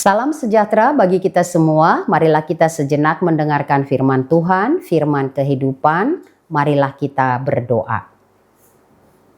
Salam sejahtera bagi kita semua. Marilah kita sejenak mendengarkan firman Tuhan, firman kehidupan. Marilah kita berdoa.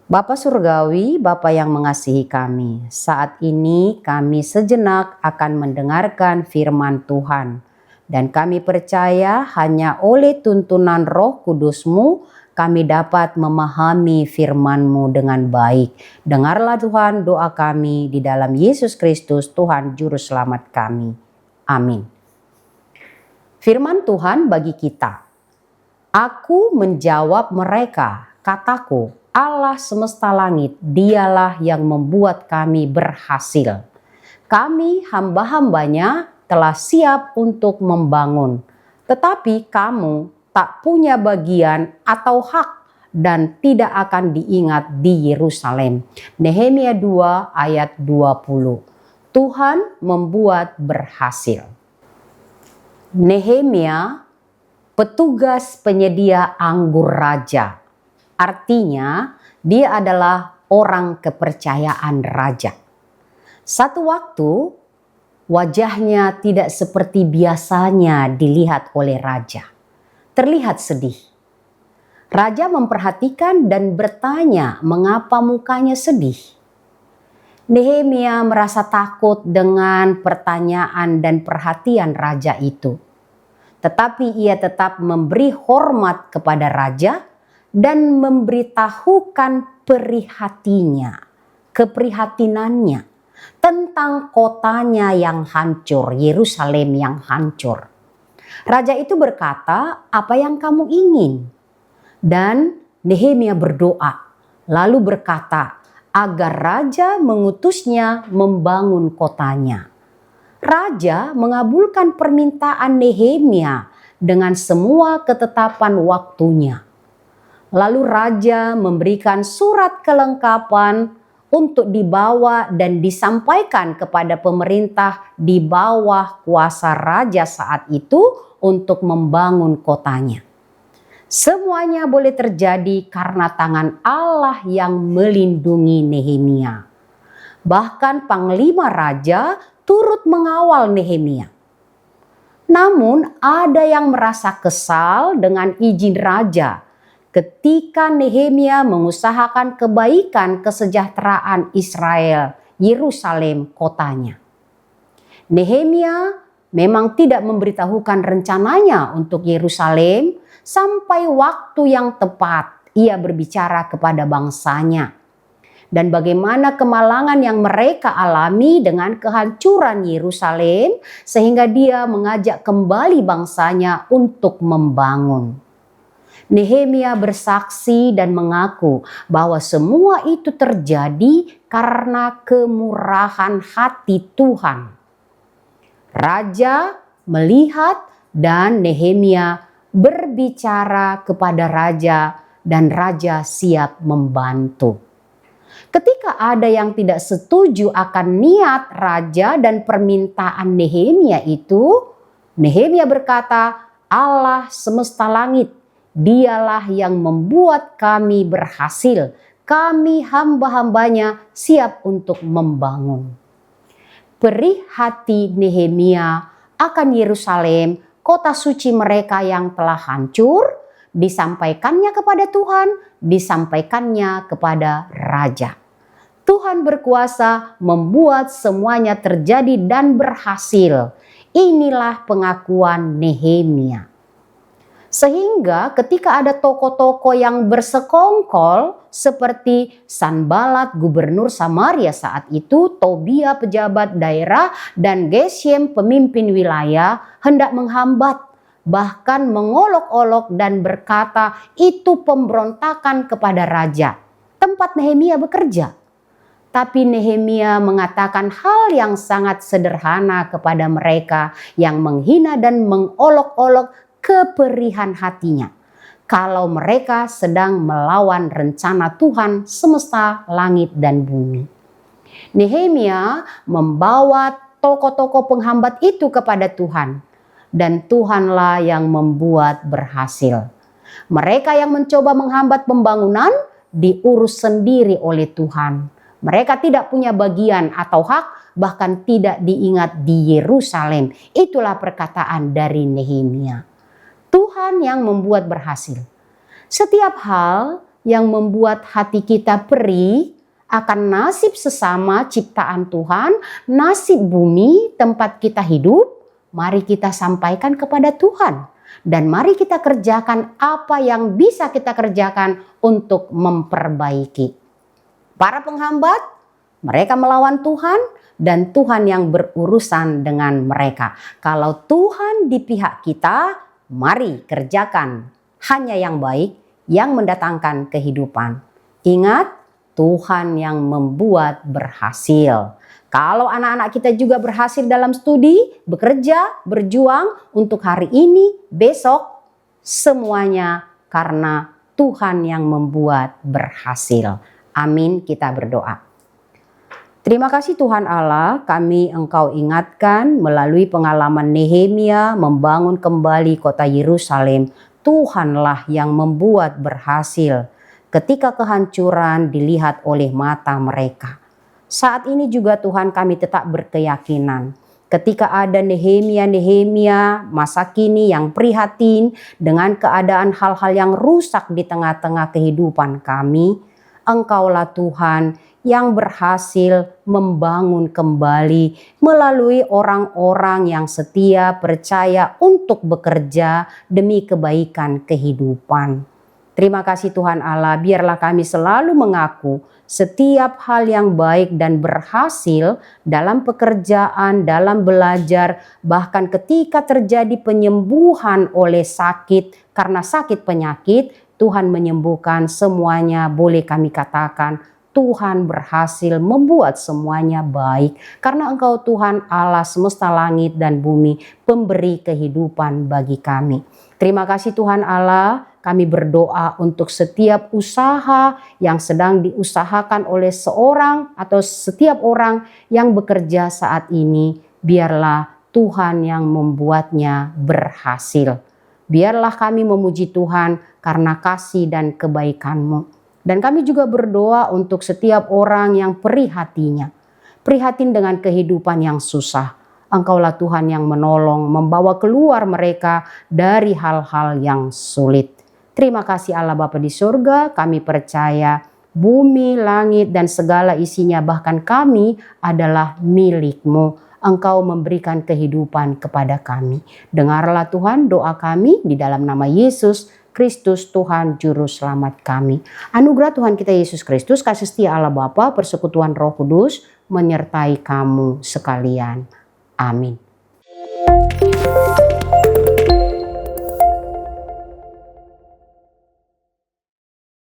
Bapa Surgawi, Bapa yang mengasihi kami, saat ini kami sejenak akan mendengarkan firman Tuhan. Dan kami percaya hanya oleh tuntunan Roh Kudus-Mu kami dapat memahami firman-Mu dengan baik. Dengarlah Tuhan doa kami di dalam Yesus Kristus, Tuhan Juru Selamat kami. Amin. Firman Tuhan bagi kita. Aku menjawab mereka, kataku, Allah semesta langit, dialah yang membuat kami berhasil. Kami hamba-hambanya telah siap untuk membangun. Tetapi kamu tak punya bagian atau hak dan tidak akan diingat di Yerusalem. Nehemia 2 ayat 20. Tuhan membuat berhasil. Nehemia, petugas penyedia anggur raja. Artinya dia adalah orang kepercayaan raja. Satu waktu wajahnya tidak seperti biasanya dilihat oleh raja. Terlihat sedih. Raja memperhatikan dan bertanya mengapa mukanya sedih. Nehemia merasa takut dengan pertanyaan dan perhatian raja itu. Tetapi ia tetap memberi hormat kepada raja dan memberitahukan keprihatinannya tentang kotanya yang hancur, Yerusalem yang hancur. Raja itu berkata, apa yang kamu ingin? Dan Nehemia berdoa, lalu berkata, agar raja mengutusnya membangun kotanya. Raja mengabulkan permintaan Nehemia dengan semua ketetapan waktunya. Lalu raja memberikan surat kelengkapan untuk dibawa dan disampaikan kepada pemerintah di bawah kuasa raja saat itu untuk membangun kotanya. Semuanya boleh terjadi karena tangan Allah yang melindungi Nehemia. Bahkan panglima raja turut mengawal Nehemia. Namun ada yang merasa kesal dengan izin raja ketika Nehemia mengusahakan kebaikan kesejahteraan Israel, Yerusalem kotanya. Nehemia memang tidak memberitahukan rencananya untuk Yerusalem sampai waktu yang tepat ia berbicara kepada bangsanya. Dan bagaimana kemalangan yang mereka alami dengan kehancuran Yerusalem sehingga dia mengajak kembali bangsanya untuk membangun. Nehemia bersaksi dan mengaku bahwa semua itu terjadi karena kemurahan hati Tuhan. Raja melihat dan Nehemia berbicara kepada raja dan raja siap membantu. Ketika ada yang tidak setuju akan niat raja dan permintaan Nehemia itu, Nehemia berkata, Allah semesta langit, dialah yang membuat kami berhasil. Kami hamba-hambanya siap untuk membangun. Perih hati Nehemia akan Yerusalem, kota suci mereka yang telah hancur, disampaikannya kepada Tuhan, disampaikannya kepada raja. Tuhan berkuasa membuat semuanya terjadi dan berhasil. Inilah pengakuan Nehemia. Sehingga ketika ada tokoh-tokoh yang bersekongkol seperti Sanbalat gubernur Samaria saat itu, Tobia pejabat daerah dan Geshem pemimpin wilayah hendak menghambat, bahkan mengolok-olok dan berkata itu pemberontakan kepada raja, tempat Nehemia bekerja. Tapi Nehemia mengatakan hal yang sangat sederhana kepada mereka yang menghina dan mengolok-olok keperihan hatinya. Kalau mereka sedang melawan rencana Tuhan semesta langit dan bumi. Nehemia membawa tokoh-tokoh penghambat itu kepada Tuhan. Dan Tuhanlah yang membuat berhasil. Mereka yang mencoba menghambat pembangunan diurus sendiri oleh Tuhan. Mereka tidak punya bagian atau hak, bahkan tidak diingat di Yerusalem. Itulah perkataan dari Nehemia. Tuhan yang membuat berhasil. Setiap hal yang membuat hati kita perih akan nasib sesama ciptaan Tuhan, nasib bumi tempat kita hidup, mari kita sampaikan kepada Tuhan. Dan mari kita kerjakan apa yang bisa kita kerjakan untuk memperbaiki. Para penghambat, mereka melawan Tuhan dan Tuhan yang berurusan dengan mereka. Kalau Tuhan di pihak kita, mari kerjakan hanya yang baik yang mendatangkan kehidupan. Ingat, Tuhan yang membuat berhasil. Kalau anak-anak kita juga berhasil dalam studi, bekerja, berjuang untuk hari ini, besok, semuanya karena Tuhan yang membuat berhasil. Amin, kita berdoa. Terima kasih Tuhan Allah, kami Engkau ingatkan melalui pengalaman Nehemia membangun kembali kota Yerusalem. Tuhanlah yang membuat berhasil ketika kehancuran dilihat oleh mata mereka. Saat ini juga Tuhan kami tetap berkeyakinan ketika ada Nehemia masa kini yang prihatin dengan keadaan hal-hal yang rusak di tengah-tengah kehidupan kami, Engkaulah Tuhan yang berhasil membangun kembali melalui orang-orang yang setia percaya untuk bekerja demi kebaikan kehidupan. Terima kasih Tuhan Allah, biarlah kami selalu mengaku setiap hal yang baik dan berhasil dalam pekerjaan, dalam belajar, bahkan ketika terjadi penyembuhan oleh sakit, karena sakit penyakit, Tuhan menyembuhkan semuanya, boleh kami katakan Tuhan berhasil membuat semuanya baik. Karena Engkau Tuhan Allah semesta langit dan bumi, pemberi kehidupan bagi kami. Terima kasih Tuhan Allah, kami berdoa untuk setiap usaha yang sedang diusahakan oleh seorang atau setiap orang yang bekerja saat ini. Biarlah Tuhan yang membuatnya berhasil. Biarlah kami memuji Tuhan karena kasih dan kebaikan-Mu. Dan kami juga berdoa untuk setiap orang yang perih hatinya. Prihatin dengan kehidupan yang susah. Engkaulah Tuhan yang menolong, membawa keluar mereka dari hal-hal yang sulit. Terima kasih Allah Bapa di surga, kami percaya bumi, langit, dan segala isinya bahkan kami adalah milik-Mu. Engkau memberikan kehidupan kepada kami. Dengarlah Tuhan doa kami di dalam nama Yesus Kristus Tuhan Juru Selamat kami. Anugerah Tuhan kita Yesus Kristus, kasih setia Allah Bapa, persekutuan Roh Kudus menyertai kamu sekalian. Amin.